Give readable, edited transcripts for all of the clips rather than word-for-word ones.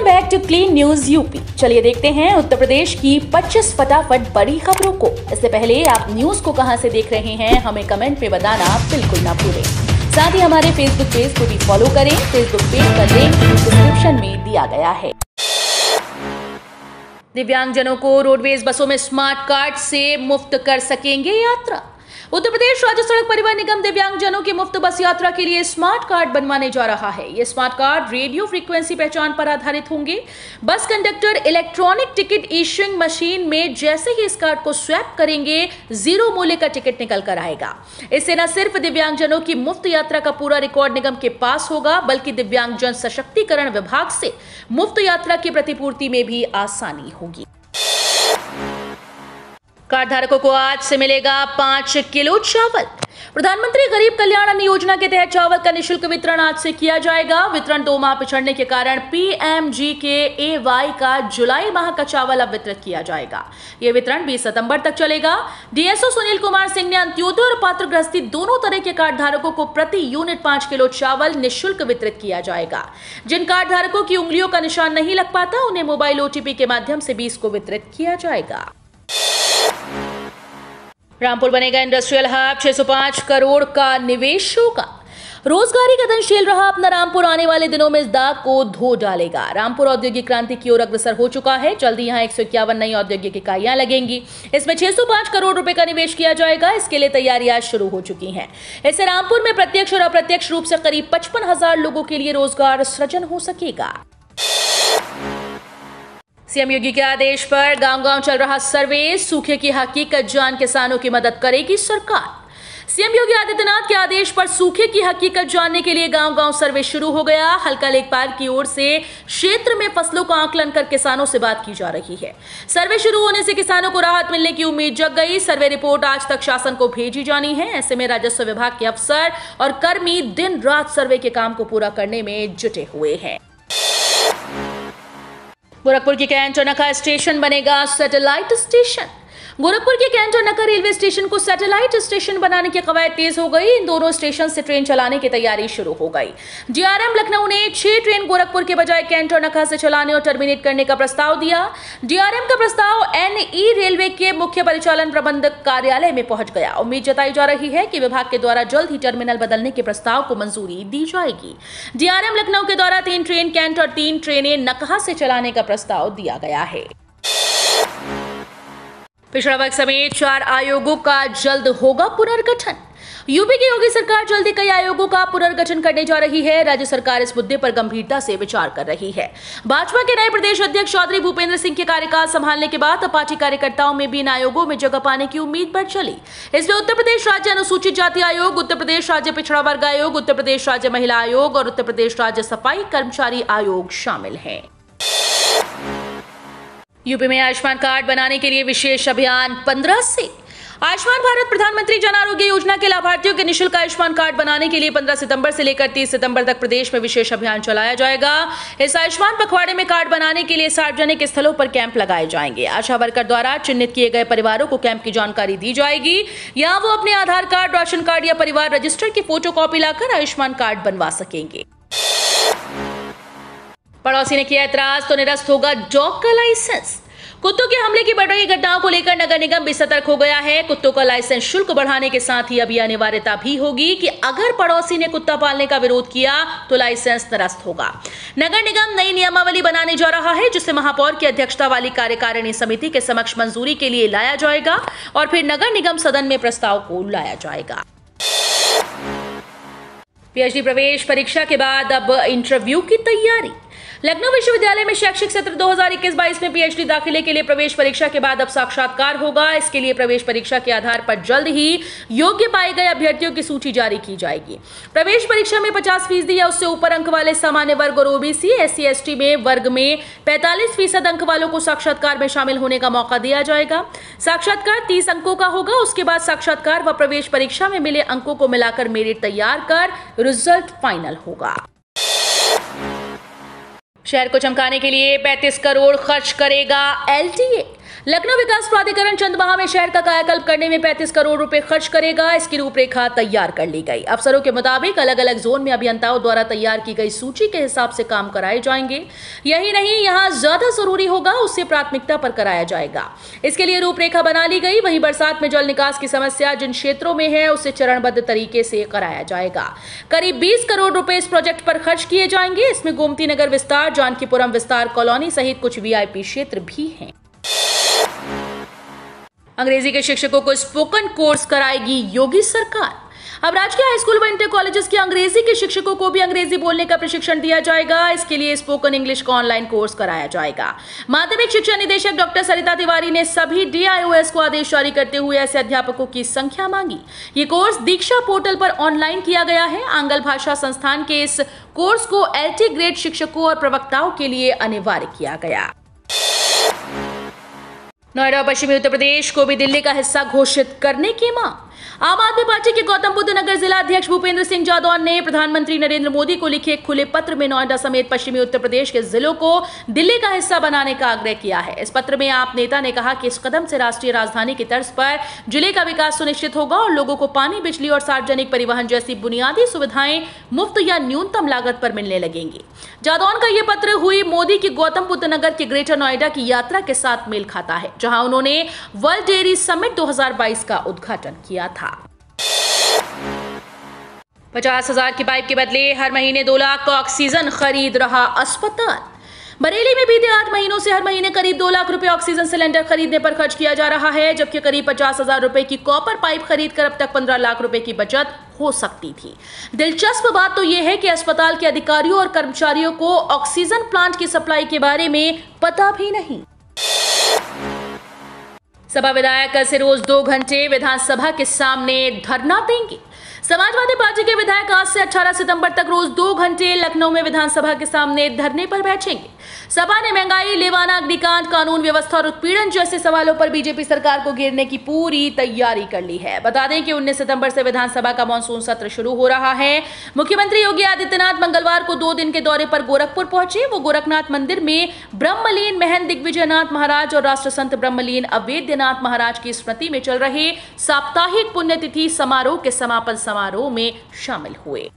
Back to clean news UP. चलिए देखते हैं उत्तर प्रदेश की 25 फटाफट बड़ी खबरों को। इससे पहले आप न्यूज को कहां से देख रहे हैं हमें कमेंट में बताना बिल्कुल ना भूलें। साथ ही हमारे फेसबुक पेज को भी फॉलो करें। फेसबुक पेज का लिंक डिस्क्रिप्शन में दिया गया है। दिव्यांगजनों को रोडवेज बसों में स्मार्ट कार्ड से मुफ्त कर सकेंगे यात्रा। उत्तर प्रदेश राज्य सड़क परिवहन निगम दिव्यांगजनों की मुफ्त बस यात्रा के लिए स्मार्ट कार्ड बनवाने जा रहा है। ये स्मार्ट कार्ड रेडियो फ्रीक्वेंसी पहचान पर आधारित होंगे। Bus conductor electronic ticket issuing machine में जैसे ही इस कार्ड को स्वैप करेंगे 0 मूल्य का टिकट निकल कर आएगा। इससे न सिर्फ दिव्यांगजनों की मुफ्त यात्रा का पूरा रिकॉर्ड निगम के पास होगा, बल्कि दिव्यांगजन सशक्तिकरण विभाग से मुफ्त यात्रा की प्रतिपूर्ति में भी आसानी होगी। कार्ड धारकों को आज से मिलेगा 5 किलो चावल। प्रधानमंत्री गरीब कल्याण अन्न योजना के तहत चावल का निःशुल्क वितरण आज से किया जाएगा। वितरण 2 माह पिछड़ने के कारण PMGKAY का जुलाई माह का चावल अब वितरित किया जाएगा। यह वितरण 20 सितंबर तक चलेगा। DSO सुनील कुमार सिंह ने अंत्योदय और पात्र गृहस्थी दोनों तरह के कार्ड धारकों को प्रति यूनिट 5 किलो चावल निःशुल्क वितरित किया जाएगा। जिन कार्ड धारकों की उंगलियों का निशान नहीं लग पाता उन्हें मोबाइल OTP के माध्यम से 20 को वितरित किया जाएगा। रामपुर बनेगा इंडस्ट्रियल हब, 605 करोड़ का निवेश होगा। रोजगारी कदम झेल रहा अपना रामपुर आने वाले दिनों में इस दाग को धो डालेगा। रामपुर औद्योगिक क्रांति की ओर अग्रसर हो चुका है। जल्दी यहां 151 नई औद्योगिक इकाइयां लगेंगी। इसमें 605 करोड़ रुपए का निवेश किया जाएगा। इसके लिए तैयारियां शुरू हो चुकी हैं। इससे रामपुर में प्रत्यक्ष और अप्रत्यक्ष रूप से करीब 55,000 लोगों के लिए रोजगार सृजन हो सकेगा। सीएम योगी के आदेश पर गांव-गांव चल रहा सर्वे, सूखे की हकीकत जान किसानों की मदद करेगी सरकार। सीएम योगी आदित्यनाथ के आदेश पर सूखे की हकीकत जानने के लिए गांव-गांव सर्वे शुरू हो गया। हल्का लेखपाल की ओर से क्षेत्र में फसलों का आकलन कर किसानों से बात की जा रही है। सर्वे शुरू होने से किसानों को राहत मिलने की उम्मीद जग गई। सर्वे रिपोर्ट आज तक शासन को भेजी जानी है। ऐसे में राजस्व विभाग के अफसर और कर्मी दिन रात सर्वे के काम को पूरा करने में जुटे हुए हैं। गोरखपुर की कैंट और नका स्टेशन बनेगा सैटेलाइट स्टेशन। गोरखपुर के कैंट और नका रेलवे स्टेशन को सैटेलाइट स्टेशन बनाने की कवायद तेज हो गई। इन दोनों स्टेशन से ट्रेन चलाने की तैयारी शुरू हो गई। DRM लखनऊ ने 6 ट्रेन गोरखपुर के बजाय कैंट और नका से चलाने और टर्मिनेट करने का प्रस्ताव दिया। DRM का प्रस्ताव NE रेलवे के मुख्य परिचालन प्रबंधक कार्यालय में पहुंच गया। उम्मीद जताई जा रही है कि विभाग के द्वारा जल्द ही टर्मिनल बदलने के प्रस्ताव को मंजूरी दी जाएगी। DRM लखनऊ के द्वारा 3 ट्रेन कैंट और 3 ट्रेनें नकहा से चलाने का प्रस्ताव दिया गया है। पिछड़ा वर्ग समेत 4 आयोगों का जल्द होगा पुनर्गठन। यूपी की योगी सरकार जल्दी कई आयोगों का पुनर्गठन करने जा रही है। राज्य सरकार इस मुद्दे पर गंभीरता से विचार कर रही है। भाजपा के नए प्रदेश अध्यक्ष चौधरी भूपेंद्र सिंह के कार्यकाल संभालने के बाद पार्टी कार्यकर्ताओं में भी इन आयोगों में जगह पाने की उम्मीद बढ़ चली। इसमें उत्तर प्रदेश राज्य अनुसूचित जाति आयोग, उत्तर प्रदेश राज्य पिछड़ा वर्ग आयोग, उत्तर प्रदेश राज्य महिला आयोग और उत्तर प्रदेश राज्य सफाई कर्मचारी आयोग शामिल हैं। यूपी में आयुष्मान कार्ड बनाने के लिए विशेष अभियान 15 से। आयुष्मान भारत प्रधानमंत्री जन आरोग्य योजना के लाभार्थियों के निःशुल्क आयुष्मान कार्ड बनाने के लिए 15 सितंबर से लेकर 30 सितंबर तक प्रदेश में विशेष अभियान चलाया जाएगा। इस आयुष्मान पखवाड़े में कार्ड बनाने के लिए सार्वजनिक स्थलों पर कैंप लगाए जाएंगे। आशा वर्कर द्वारा चिन्हित किए गए परिवारों को कैंप की जानकारी दी जाएगी। यहाँ वो अपने आधार कार्ड, राशन कार्ड या परिवार रजिस्टर की फोटोकॉपी लाकर आयुष्मान कार्ड बनवा सकेंगे। पड़ोसी ने किया ऐतराज तो निरस्त होगा डॉग का लाइसेंस। कुत्तों के हमले की बढ़ रही घटनाओं को लेकर नगर निगम भी सतर्क हो गया है। कुत्तों का लाइसेंस शुल्क बढ़ाने के साथ ही अब यह अनिवार्यता भी होगी कि अगर पड़ोसी ने कुत्ता पालने का विरोध किया तो लाइसेंस निरस्त होगा। नगर निगम नई नियमावली बनाने जा रहा है, जिसे महापौर की अध्यक्षता वाली कार्यकारिणी समिति के समक्ष मंजूरी के लिए लाया जाएगा और फिर नगर निगम सदन में प्रस्ताव को लाया जाएगा। PhD प्रवेश परीक्षा के बाद अब इंटरव्यू की तैयारी। लखनऊ विश्वविद्यालय में शैक्षिक सत्र 2021-22 में PhD दाखिले के लिए प्रवेश परीक्षा के बाद अब साक्षात्कार होगा। इसके लिए प्रवेश परीक्षा के आधार पर जल्द ही योग्य पाए गए अभ्यर्थियों की सूची जारी की जाएगी। प्रवेश परीक्षा में 50% या उससे ऊपर अंक वाले सामान्य वर्ग और OBC, SC ST में वर्ग में 45% अंक वालों को साक्षात्कार में शामिल होने का मौका दिया जाएगा। साक्षात्कार 30 अंकों का होगा। उसके बाद साक्षात्कार व प्रवेश परीक्षा में मिले अंकों को मिलाकर मेरिट तैयार कर रिजल्ट फाइनल होगा। शहर को चमकाने के लिए 35 करोड़ खर्च करेगा LTA। लखनऊ विकास प्राधिकरण चंदमाहा में शहर का कायाकल्प करने में 35 करोड़ रुपए खर्च करेगा। इसकी रूपरेखा तैयार कर ली गई। अफसरों के मुताबिक अलग अलग जोन में अभियंताओं द्वारा तैयार की गई सूची के हिसाब से काम कराए जाएंगे। यही नहीं, यहाँ ज्यादा जरूरी होगा उससे प्राथमिकता पर कराया जाएगा। इसके लिए रूपरेखा बना ली गई। वहीं बरसात में जल निकास की समस्या जिन क्षेत्रों में है उससे चरणबद्ध तरीके से कराया जाएगा। करीब 20 करोड़ रुपए इस प्रोजेक्ट पर खर्च किए जाएंगे। इसमें गोमती नगर विस्तार, जानकीपुरम विस्तार कॉलोनी सहित कुछ वीआईपी क्षेत्र भी हैं। अंग्रेजी के शिक्षकों को स्पोकन कोर्स कराएगी योगी सरकार। अब राजकीय हाई स्कूल व इंटर कॉलेजेस के अंग्रेजी के शिक्षकों को भी अंग्रेजी बोलने का प्रशिक्षण दिया जाएगा। इसके लिए स्पोकन इंग्लिश का ऑनलाइन कोर्स कराया जाएगा। माध्यमिक शिक्षा निदेशक डॉक्टर सरिता तिवारी ने सभी DIOS को आदेश जारी करते हुए ऐसे अध्यापकों की संख्या मांगी। ये कोर्स दीक्षा पोर्टल पर ऑनलाइन किया गया है। आंग्ल भाषा संस्थान के इस कोर्स को LT ग्रेड शिक्षकों और प्रवक्ताओं के लिए अनिवार्य किया गया। नोएडा और पश्चिमी उत्तर प्रदेश को भी दिल्ली का हिस्सा घोषित करने की मांग। आम आदमी पार्टी के गौतम बुद्ध नगर जिला अध्यक्ष भूपेंद्र सिंह जादौन ने प्रधानमंत्री नरेंद्र मोदी को लिखे एक खुले पत्र में नोएडा समेत पश्चिमी उत्तर प्रदेश के जिलों को दिल्ली का हिस्सा बनाने का आग्रह किया है। इस पत्र में आप नेता ने कहा कि इस कदम से राष्ट्रीय राजधानी की तर्ज पर जिले का विकास सुनिश्चित होगा और लोगों को पानी, बिजली और सार्वजनिक परिवहन जैसी बुनियादी सुविधाएं मुफ्त या न्यूनतम लागत पर मिलने लगेंगी। जादौन का यह पत्र हुई मोदी की गौतम बुद्ध नगर के ग्रेटर नोएडा की यात्रा के साथ मेल खाता है, जहां उन्होंने वर्ल्ड डेयरी समिट 2022 का उद्घाटन किया था। 50,000 की पाइप के बदले हर महीने 2 लाख का ऑक्सीजन खरीद रहा अस्पताल। बरेली में बीते 8 महीनों से हर महीने करीब 2 लाख रुपए ऑक्सीजन सिलेंडर खरीदने पर खर्च किया जा रहा है, जबकि करीब 50,000 रुपए की कॉपर पाइप खरीदकर अब तक 15 लाख रुपए की बचत हो सकती थी। दिलचस्प बात तो यह है कि अस्पताल के अधिकारियों और कर्मचारियों को ऑक्सीजन प्लांट की सप्लाई के बारे में पता भी नहीं। सपा विधायक कल से रोज 2 घंटे विधानसभा के सामने धरना देंगे। समाजवादी पार्टी के विधायक आज से 18 सितंबर तक रोज 2 घंटे लखनऊ में विधानसभा के सामने धरने पर बैठेंगे। सपा ने महंगाई, लेवाना, अग्निकांड, कानून व्यवस्था और उत्पीड़न जैसे सवालों पर बीजेपी सरकार को घेरने की पूरी तैयारी कर ली है। बता दें कि 19 सितंबर से विधानसभा का मानसून सत्र शुरू हो रहा है। मुख्यमंत्री योगी आदित्यनाथ मंगलवार को 2 दिन के दौरे पर गोरखपुर पहुंचे। वो गोरखनाथ मंदिर में ब्रह्मलीन महंत दिग्विजयनाथ महाराज और राष्ट्र संत ब्रह्मलीन अवेद्यनाथ महाराज की स्मृति में चल रहे साप्ताहिक पुण्यतिथि समारोह के समापन समारोह में शामिल हुए।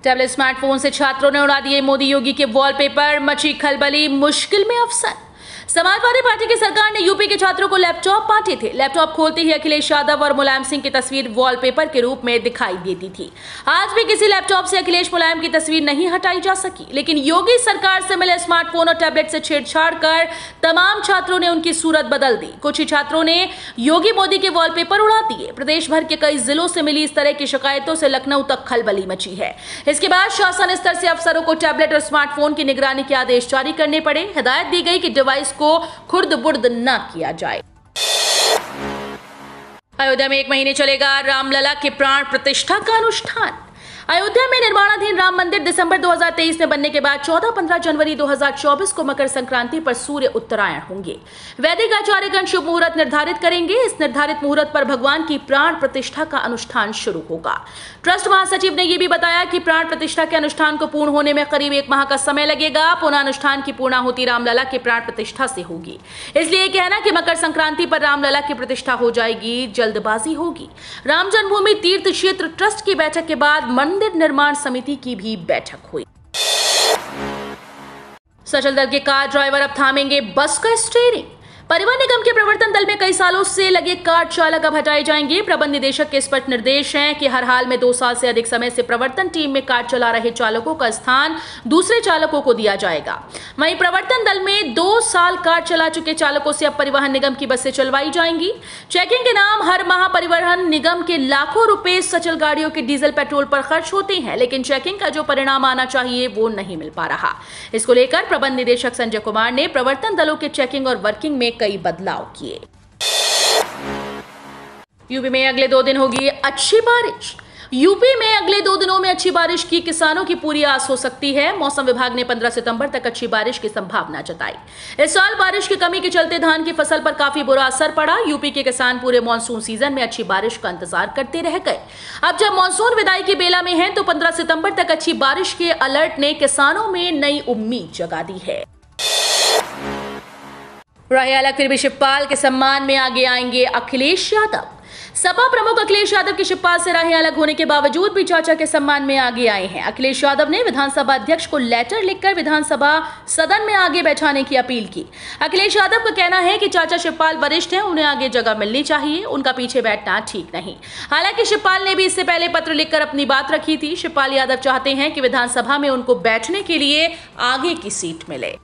टैबलेट स्मार्टफोन से छात्रों ने उड़ा दिए मोदी योगी के वॉलपेपर, मची खलबली, मुश्किल में अफसर। समाजवादी पार्टी की सरकार ने यूपी के छात्रों को लैपटॉप बांटे थे। लैपटॉप खोलते ही अखिलेश यादव और मुलायम सिंह की तस्वीर वॉलपेपर के रूप में दिखाई देती थी। आज भी किसी लैपटॉप से अखिलेश मुलायम की तस्वीर नहीं हटाई जा सकी, लेकिन योगी सरकार से मिले स्मार्टफोन और टैबलेट से छेड़छाड़ कर तमाम छात्रों ने उनकी सूरत बदल दी। कुछ ही छात्रों ने योगी मोदी के वॉलपेपर उड़ा दिए। प्रदेश भर के कई जिलों से मिली इस तरह की शिकायतों से लखनऊ तक खलबली मची है। इसके बाद शासन स्तर से अफसरों को टैबलेट और स्मार्टफोन की निगरानी के आदेश जारी करने पड़े। हिदायत दी गई कि डिवाइस को खुर्द बुर्द न किया जाए। अयोध्या में 1 महीने चलेगा रामलला के प्राण प्रतिष्ठा का अनुष्ठान। अयोध्या में निर्माणाधीन राम मंदिर दिसंबर 2023 में बनने के बाद 14-15 जनवरी 2024 को मकर संक्रांति पर सूर्य उत्तरायण होंगे। वैदिक आचार्यगण शुभ मुहूर्त निर्धारित करेंगे। इस निर्धारित मुहूर्त पर भगवान की प्राण प्रतिष्ठा का अनुष्ठान शुरू होगा। ट्रस्ट महासचिव ने यह भी बताया कि प्राण प्रतिष्ठा के अनुष्ठान को पूर्ण होने में करीब 1 माह का समय लगेगा। पुनः अनुष्ठान की पूर्णाहुति रामलला के प्राण प्रतिष्ठा से होगी। इसलिए कहना कि मकर संक्रांति पर रामलला की प्रतिष्ठा हो जाएगी, जल्दबाजी होगी। राम जन्मभूमि तीर्थ क्षेत्र ट्रस्ट की बैठक के बाद मंदिर निर्माण समिति की भी बैठक हुई। सचल दल के कार ड्राइवर अब थामेंगे बस का स्टीयरिंग। परिवहन निगम के प्रवर्तन दल में कई सालों से लगे कार चालक अब हटाए जाएंगे। प्रबंध निदेशक के स्पष्ट निर्देश हैं कि हर हाल में 2 साल से अधिक समय से प्रवर्तन टीम में कार चला रहे चालकों का स्थान दूसरे चालकों को दिया जाएगा। वहीं प्रवर्तन दल में 2 साल कार चला चुके चालकों से अब परिवहन निगम की बसें चलवाई जाएंगी। चेकिंग के नाम हर माह परिवहन निगम के लाखों रुपए सचल गाड़ियों के डीजल पेट्रोल पर खर्च होते हैं, लेकिन चेकिंग का जो परिणाम आना चाहिए वो नहीं मिल पा रहा। इसको लेकर प्रबंध निदेशक संजय कुमार ने प्रवर्तन दलों के चेकिंग और वर्किंग में कई बदलाव किए। यूपी में अगले 2 दिन होगी अच्छी बारिश। यूपी में अगले 2 दिनों में अच्छी बारिश की किसानों की पूरी आस हो सकती है। मौसम विभाग ने 15 सितंबर तक अच्छी बारिश की संभावना जताई। इस साल बारिश की कमी के चलते धान की फसल पर काफी बुरा असर पड़ा। यूपी के किसान पूरे मानसून सीजन में अच्छी बारिश का इंतजार करते रह गए। अब जब मानसून विदाई की बेला में है तो 15 सितंबर तक अच्छी बारिश के अलर्ट ने किसानों में नई उम्मीद जगा दी है। रहे अलग, फिर भी शिवपाल के सम्मान में आगे आएंगे अखिलेश यादव। सपा प्रमुख अखिलेश यादव के शिवपाल से राहें अलग होने के बावजूद भी चाचा के सम्मान में आगे आए हैं। अखिलेश यादव ने विधानसभा अध्यक्ष को लेटर लिखकर विधानसभा सदन में आगे बैठाने की अपील की। अखिलेश यादव का कहना है कि चाचा शिवपाल वरिष्ठ हैं, उन्हें आगे जगह मिलनी चाहिए, उनका पीछे बैठना ठीक नहीं। हालांकि शिवपाल ने भी इससे पहले पत्र लिखकर अपनी बात रखी थी। शिवपाल यादव चाहते हैं कि विधानसभा में उनको बैठने के लिए आगे की सीट मिले।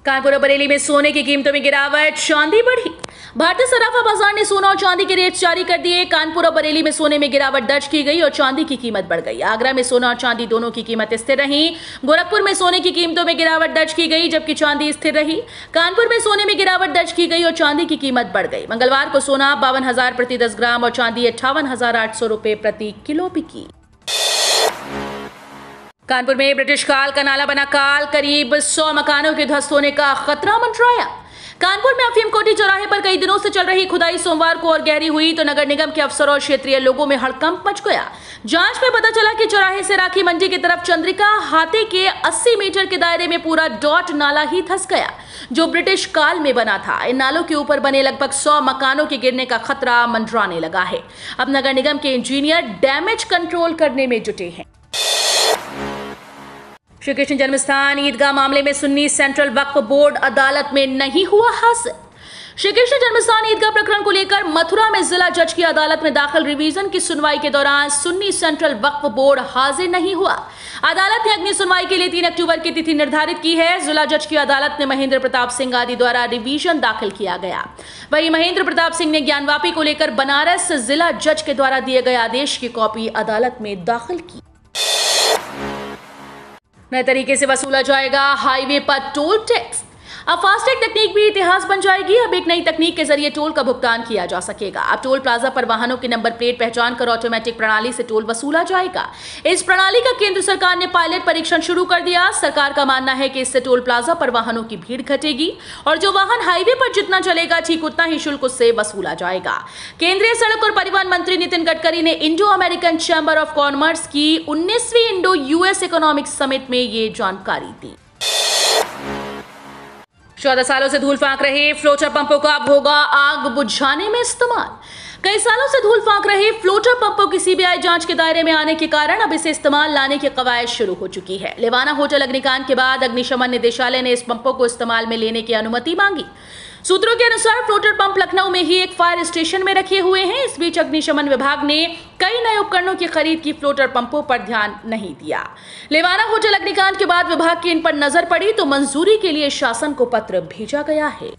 कानपुर और बरेली में सोने की कीमतों में गिरावट, चांदी बढ़ी। भारतीय सराफा बाजार ने सोना और चांदी के रेट जारी कर दिए। कानपुर और बरेली में सोने में गिरावट दर्ज की गई और चांदी की कीमत बढ़ गई। आगरा में सोना और चांदी दोनों की कीमत स्थिर रही। गोरखपुर में सोने की कीमतों में गिरावट दर्ज की गई जबकि चांदी स्थिर रही। कानपुर में सोने में गिरावट दर्ज की गई और चांदी की कीमत बढ़ गई। मंगलवार को सोना 52,000 प्रति 10 ग्राम और चांदी 58,800 रुपए प्रति किलो बिकी। कानपुर में ब्रिटिश काल का नाला बना काल, करीब 100 मकानों के ध्वस्त होने का खतरा मंडराया। कानपुर में अफीम कोठी चौराहे पर कई दिनों से चल रही खुदाई सोमवार को और गहरी हुई तो नगर निगम के अफसरों और क्षेत्रीय लोगों में हड़कंप मच गया। जांच में पता चला कि चौराहे से राखी मंडी की तरफ चंद्रिका हाथे के 80 मीटर के दायरे में पूरा डॉट नाला ही धंस गया जो ब्रिटिश काल में बना था। इन नालों के ऊपर बने लगभग 100 मकानों के गिरने का खतरा मंडराने लगा है। अब नगर निगम के इंजीनियर डैमेज कंट्रोल करने में जुटे हैं। श्री कृष्ण जन्मस्थान ईदगाह मामले में सुन्नी सेंट्रल वक्फ बोर्ड अदालत में नहीं हुआ हाजिर। श्री कृष्ण जन्मस्थान ईदगाह प्रकरण को लेकर मथुरा में जिला जज की अदालत में दाखिल रिवीजन की सुनवाई के दौरान सुन्नी सेंट्रल वक्फ बोर्ड हाजिर नहीं हुआ। अदालत ने अगली सुनवाई के लिए 3 अक्टूबर की तिथि निर्धारित की है। जिला जज की अदालत ने महेंद्र प्रताप सिंह आदि द्वारा रिवीजन दाखिल किया गया। वहीं महेंद्र प्रताप सिंह ने ज्ञानवापी को लेकर बनारस जिला जज के द्वारा दिए गए आदेश की कॉपी अदालत में दाखिल की। नए तरीके से वसूला जाएगा हाईवे पर टोल टैक्स। अब फास्टैग तकनीक भी इतिहास बन जाएगी। अब एक नई तकनीक के जरिए टोल का भुगतान किया जा सकेगा। अब टोल प्लाजा पर वाहनों के नंबर प्लेट पहचान कर ऑटोमेटिक प्रणाली से टोल वसूला जाएगा। इस प्रणाली का केंद्र सरकार ने पायलट परीक्षण शुरू कर दिया। सरकार का मानना है कि इससे टोल प्लाजा पर वाहनों की भीड़ घटेगी और जो वाहन हाईवे पर जितना चलेगा ठीक उतना ही शुल्क उससे वसूला जाएगा। केंद्रीय सड़क और परिवहन मंत्री नितिन गडकरी ने Indo American chamber of commerce की 19वीं इंडो यूएस इकोनॉमिक समिट में ये जानकारी दी। 14 सालों से धूल फांक रहे फ्लोटर पंपों का अब होगा आग बुझाने में इस्तेमाल। कई सालों से धूल फांक रहे फ्लोटर पंपों की सीबीआई जांच के दायरे में आने के कारण अब इसे इस्तेमाल लाने की कवायद शुरू हो चुकी है। लेवाना होटल अग्निकांड के बाद अग्निशमन निदेशालय ने इस पंपों को इस्तेमाल में लेने की अनुमति मांगी। सूत्रों के अनुसार फ्लोटर पंप लखनऊ में ही एक फायर स्टेशन में रखे हुए हैं। इस बीच अग्निशमन विभाग ने कई नए उपकरणों की खरीद की फ्लोटर पंपों पर ध्यान नहीं दिया। लेवाना होटल अग्निकांड के बाद विभाग की इन पर नजर पड़ी तो मंजूरी के लिए शासन को पत्र भेजा गया है।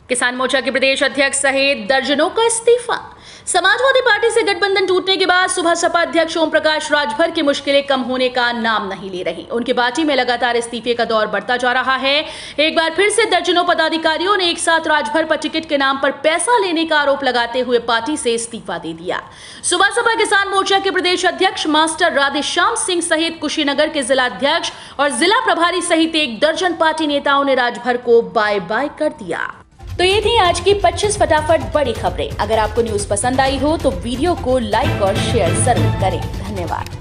किसान मोर्चा के प्रदेश अध्यक्ष सहित दर्जनों का इस्तीफा। समाजवादी पार्टी से गठबंधन टूटने के बाद सुबह सपा अध्यक्ष ओम प्रकाश राजभर की मुश्किलें कम होने का नाम नहीं ले रही। उनकी पार्टी में लगातार इस्तीफे का दौर बढ़ता जा रहा है। एक बार फिर से दर्जनों पदाधिकारियों ने एक साथ राजभर पर टिकट के नाम पर पैसा लेने का आरोप लगाते हुए पार्टी से इस्तीफा दे दिया। सुबह सपा किसान मोर्चा के प्रदेश अध्यक्ष मास्टर राधेश्याम सिंह सहित कुशीनगर के जिला अध्यक्ष और जिला प्रभारी सहित 1 दर्जन पार्टी नेताओं ने राजभर को बाय बाय कर दिया। तो ये थी आज की 25 फटाफट बड़ी खबरें। अगर आपको न्यूज पसंद आई हो तो वीडियो को लाइक और शेयर जरूर करें। धन्यवाद।